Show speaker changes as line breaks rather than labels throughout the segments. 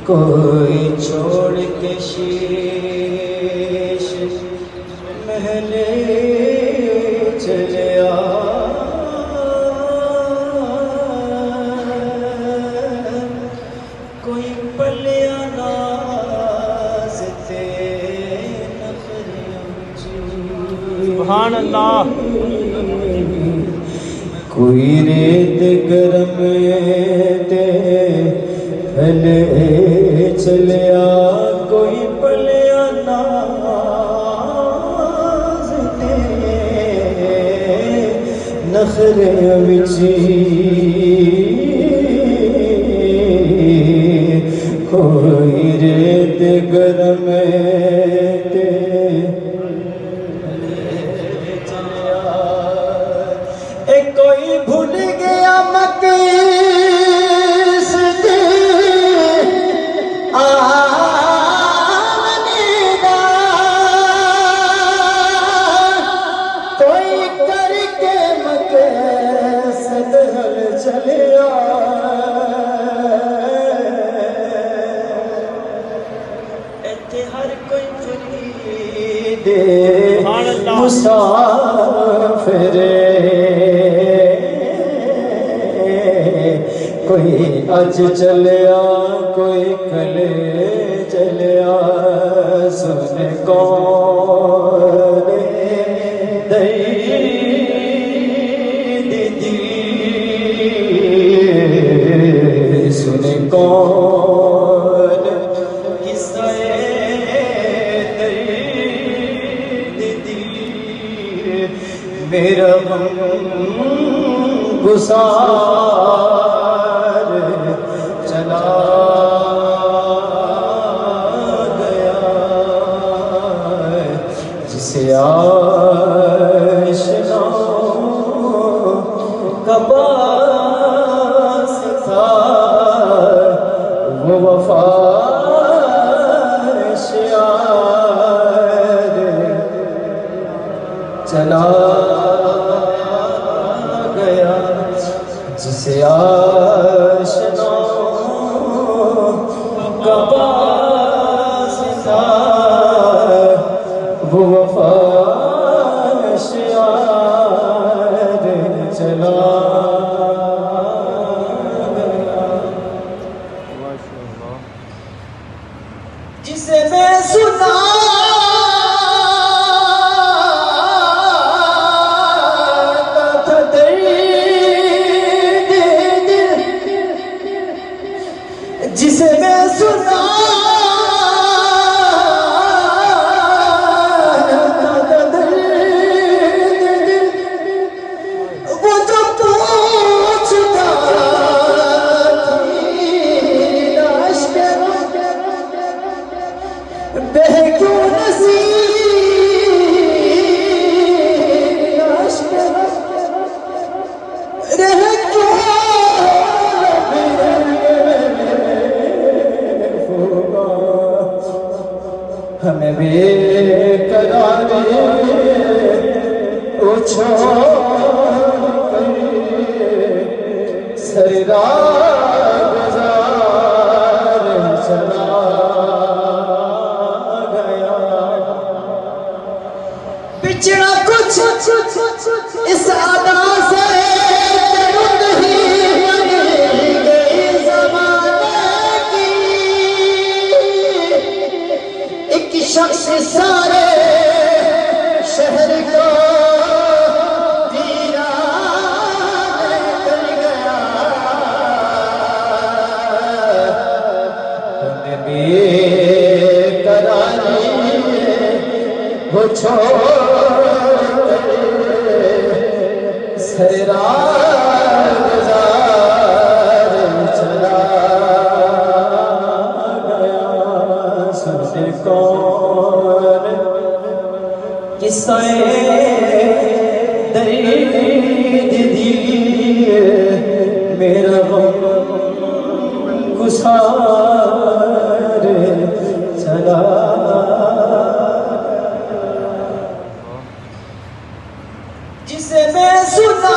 کوئی چھوڑ کے شیش محلے چلے کوئی پلیا نازتے
سبحان اللہ.
کوئی ریت گرم دے ہلے چلیا کوئی پلیا نازتے نخرے وچی کوئی ریت گرم دے کوئی بھول گیا مقصد آنے دا کوئی کر کے مقصد حل چلیا ایتھے ہر کوئی فرید مسافر کوئی اج چلیا کوئی کل چلیا سن کون دی سن کون قصہ دی میرا گسار چلا گیا جسے آشنا کا پاس تھا وہ وفا شیار چلا گیا جسے آشنا کا پاس تھا وہ وفا شیار چلا گیا جسے میں سنا جسے میں سنا وہ جو پوچھتا بہ کیوں نصیب رہ کیوں ہمیں بے قراری چھوڑ کر سر راہ گزار چلا گیا بچھڑا کچھ اس ادا سے شخص سارے شہر کو ویران کر گیا ہمیں بے قراری وہ چھوڑ سر راہ گزار چلا گیا سن کون قصہ درد دی میرا غم گسار چلا جسے میں سنا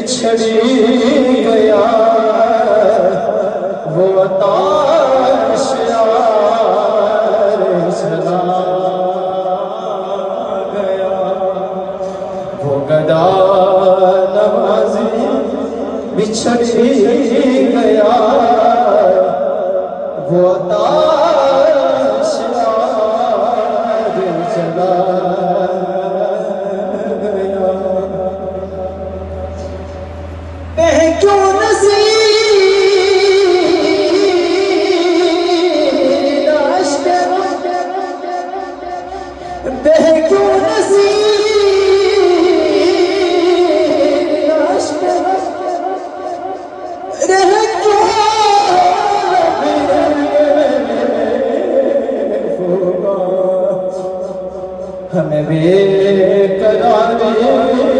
بچھڑ گیا وہ عطاش یار چلا گیا وہ گدا نوازی بچھڑ گیا وہ عطاش یار چلا گیا بہ کیوں نصیب عشق بہ کیوں نصیب عشق رہ کیوں ہمیں بے قراری